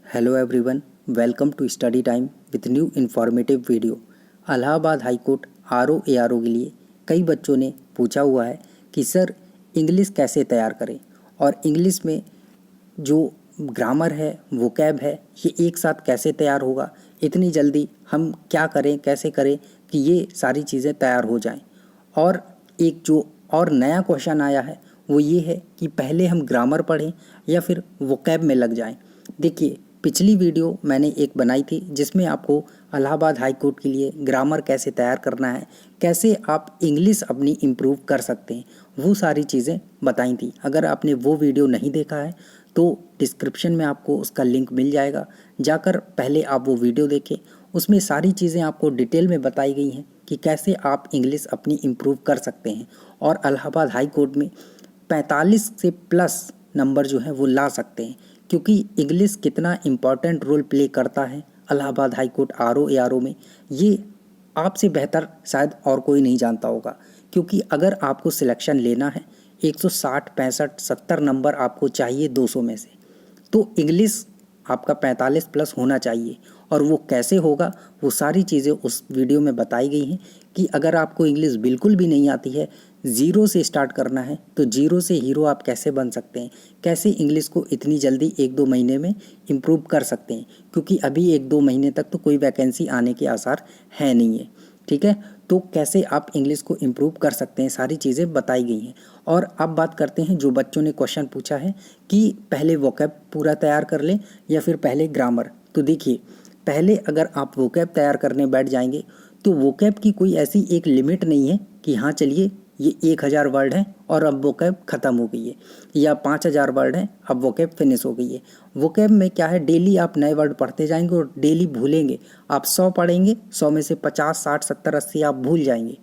Hello everyone, welcome to study time with new informative video. Allahabad high court RO ARO के लिए कई बच्चों ने पूछा हुआ है कि सर इंग्लिश कैसे तैयार करें और इंग्लिश में जो ग्रामर है, वोकैब है, ये एक साथ कैसे तैयार होगा, इतनी जल्दी हम क्या करें, कैसे करें कि ये सारी चीज़ें तैयार हो जाएं। और एक जो और नया क्वेश्चन आया है वो ये है कि पहले हम ग्रामर पढ़ें या फिर वोकैब में लग जाएं। देखिए, पिछली वीडियो मैंने एक बनाई थी जिसमें आपको इलाहाबाद हाई कोर्ट के लिए ग्रामर कैसे तैयार करना है, कैसे आप इंग्लिश अपनी इम्प्रूव कर सकते हैं, वो सारी चीज़ें बताई थी। अगर आपने वो वीडियो नहीं देखा है तो डिस्क्रिप्शन में आपको उसका लिंक मिल जाएगा, जाकर पहले आप वो वीडियो देखें। उसमें सारी चीज़ें आपको डिटेल में बताई गई हैं कि कैसे आप इंग्लिश अपनी इम्प्रूव कर सकते हैं और इलाहाबाद हाई कोर्ट में 45 से प्लस नंबर जो है वो ला सकते हैं, क्योंकि इंग्लिश कितना इम्पॉर्टेंट रोल प्ले करता है Allahabad high court RO ARO में, ये आपसे बेहतर शायद और कोई नहीं जानता होगा। क्योंकि अगर आपको सिलेक्शन लेना है 160, 65, 70 नंबर आपको चाहिए 200 में से, तो इंग्लिश आपका 45 प्लस होना चाहिए। और वो कैसे होगा, वो सारी चीज़ें उस वीडियो में बताई गई हैं कि अगर आपको इंग्लिश बिल्कुल भी नहीं आती है, ज़ीरो से स्टार्ट करना है, तो ज़ीरो से हीरो आप कैसे बन सकते हैं, कैसे इंग्लिश को इतनी जल्दी 1-2 महीने में इम्प्रूव कर सकते हैं। क्योंकि अभी 1-2 महीने तक तो कोई वैकेंसी आने के आसार है नहीं है, ठीक है। तो कैसे आप इंग्लिश को इम्प्रूव कर सकते हैं, सारी चीज़ें बताई गई हैं। और अब बात करते हैं जो बच्चों ने क्वेश्चन पूछा है कि पहले वोकैब पूरा तैयार कर लें या फिर पहले ग्रामर। तो देखिए, पहले अगर आप वोकैब तैयार करने बैठ जाएंगे तो वोकैब की कोई ऐसी एक लिमिट नहीं है कि हाँ चलिए ये 1000 वर्ड है और अब वोकैब ख़त्म हो गई है, या 5000 वर्ड है अब वोकैब फिनिश हो गई है। वोकैब में क्या है, डेली आप नए वर्ड पढ़ते जाएंगे और डेली भूलेंगे। आप 100 पढ़ेंगे, 100 में से 50, 60, 70, 80 आप भूल जाएंगे।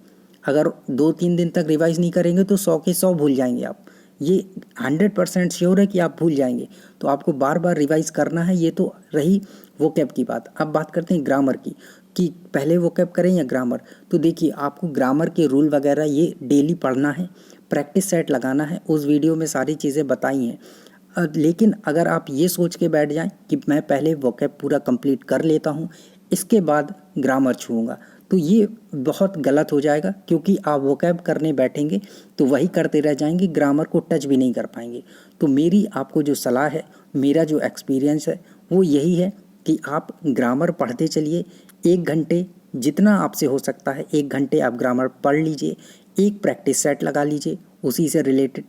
अगर 2-3 दिन तक रिवाइज नहीं करेंगे तो 100 के 100 भूल जाएंगे आप। ये 100% श्योर है कि आप भूल जाएंगे। तो आपको बार बार रिवाइज करना है। ये तो रही वोकैब की बात। अब बात करते हैं ग्रामर की, कि पहले वोकैब करें या ग्रामर। तो देखिए, आपको ग्रामर के रूल वगैरह ये डेली पढ़ना है, प्रैक्टिस सेट लगाना है, उस वीडियो में सारी चीज़ें बताई हैं। लेकिन अगर आप ये सोच के बैठ जाएं कि मैं पहले वोकैब पूरा कंप्लीट कर लेता हूं, इसके बाद ग्रामर छूऊंगा, तो ये बहुत गलत हो जाएगा। क्योंकि आप वोकैब करने बैठेंगे तो वही करते रह जाएंगे, ग्रामर को टच भी नहीं कर पाएंगे। तो मेरी आपको जो सलाह है, मेरा जो एक्सपीरियंस है वो यही है कि आप ग्रामर पढ़ते चलिए। 1 घंटे जितना आपसे हो सकता है, 1 घंटे आप ग्रामर पढ़ लीजिए, एक प्रैक्टिस सेट लगा लीजिए उसी से रिलेटेड।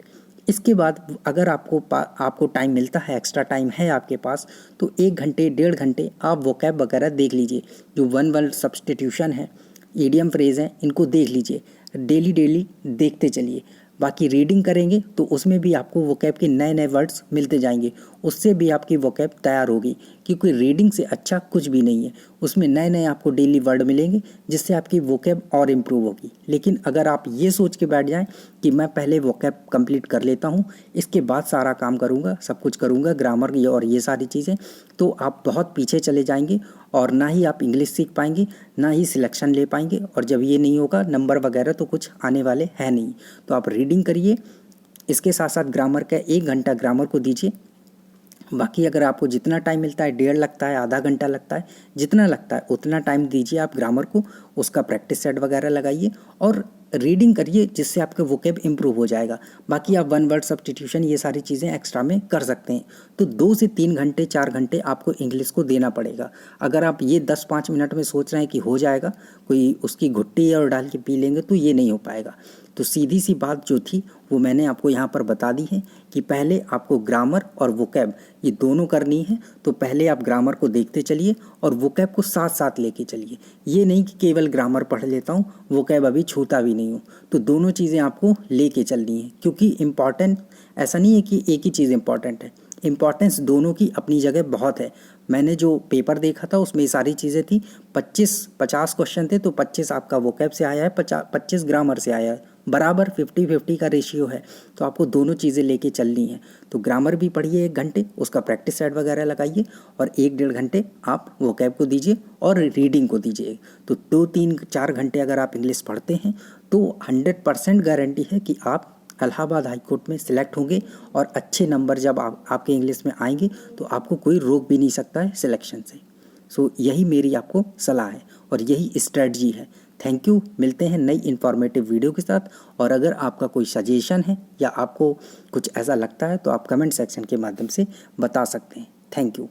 इसके बाद अगर आपको टाइम मिलता है, एक्स्ट्रा टाइम है आपके पास, तो 1 घंटे 1.5 घंटे आप वोकैब वगैरह देख लीजिए। जो वन वर्ड सब्स्टिट्यूशन है, ईडियम फ्रेज हैं, इनको देख लीजिए, डेली डेली देखते चलिए। बाकी रीडिंग करेंगे तो उसमें भी आपको वोकैब के नए नए वर्ड्स मिलते जाएंगे, उससे भी आपकी वोकैब तैयार होगी। क्योंकि रीडिंग से अच्छा कुछ भी नहीं है, उसमें नए नए आपको डेली वर्ड मिलेंगे जिससे आपकी वोकैब और इम्प्रूव होगी। लेकिन अगर आप ये सोच के बैठ जाएं कि मैं पहले वोकैब कंप्लीट कर लेता हूँ, इसके बाद सारा काम करूँगा, सब कुछ करूँगा, ग्रामर और ये सारी चीज़ें, तो आप बहुत पीछे चले जाएंगे और ना ही आप इंग्लिश सीख पाएंगे, ना ही सिलेक्शन ले पाएंगे। और जब ये नहीं होगा, नंबर वगैरह तो कुछ आने वाले हैं नहीं। तो आप रीडिंग करिए, इसके साथ साथ ग्रामर का 1 घंटा ग्रामर को दीजिए। बाकी अगर आपको जितना टाइम मिलता है, 1.5 लगता है, आधा घंटा लगता है, जितना लगता है उतना टाइम दीजिए आप ग्रामर को। उसका प्रैक्टिस सेट वगैरह लगाइए और रीडिंग करिए, जिससे आपका वोकैब इंप्रूव हो जाएगा। बाकी आप वन वर्ड सब्स्टिट्यूशन ये सारी चीज़ें एक्स्ट्रा में कर सकते हैं। तो 2 से 3 घंटे 4 घंटे आपको इंग्लिश को देना पड़ेगा। अगर आप ये 10-5 मिनट में सोच रहे हैं कि हो जाएगा, कोई उसकी घुट्टी और डाल के पी लेंगे, तो ये नहीं हो पाएगा। तो सीधी सी बात जो थी वो मैंने आपको यहाँ पर बता दी है कि पहले आपको ग्रामर और वोकैब ये दोनों करनी है। तो पहले आप ग्रामर को देखते चलिए और वोकैब को साथ साथ लेके चलिए। ये नहीं कि केवल ग्रामर पढ़ लेता हूँ, वोकैब अभी छूता भी नहीं हूँ। तो दोनों चीज़ें आपको लेके चलनी है, क्योंकि इम्पॉर्टेंट ऐसा नहीं है कि एक ही चीज़ इम्पॉर्टेंट है, इम्पॉर्टेंस दोनों की अपनी जगह बहुत है। मैंने जो पेपर देखा था उसमें सारी चीज़ें थी, 50 क्वेश्चन थे, तो 25 आपका वोकैब से आया है, 25 ग्रामर से आया है, बराबर 50-50 का रेशियो है। तो आपको दोनों चीज़ें लेके चलनी है। तो ग्रामर भी पढ़िए 1 घंटे, उसका प्रैक्टिस सेट वगैरह लगाइए, और 1-1.5 घंटे आप वोकैब को दीजिए और रीडिंग को दीजिए। तो 2-3-4 घंटे अगर आप इंग्लिश पढ़ते हैं तो 100% गारंटी है कि आप इलाहाबाद हाई कोर्ट में सिलेक्ट होंगे और अच्छे नंबर जब आपके इंग्लिश में आएंगे तो आपको कोई रोक भी नहीं सकता है सिलेक्शन से। सो यही मेरी आपको सलाह है और यही स्ट्रेटजी है। Thank you. मिलते हैं नई इन्फॉर्मेटिव वीडियो के साथ। और अगर आपका कोई सजेशन है या आपको कुछ ऐसा लगता है तो आप कमेंट सेक्शन के माध्यम से बता सकते हैं। Thank you.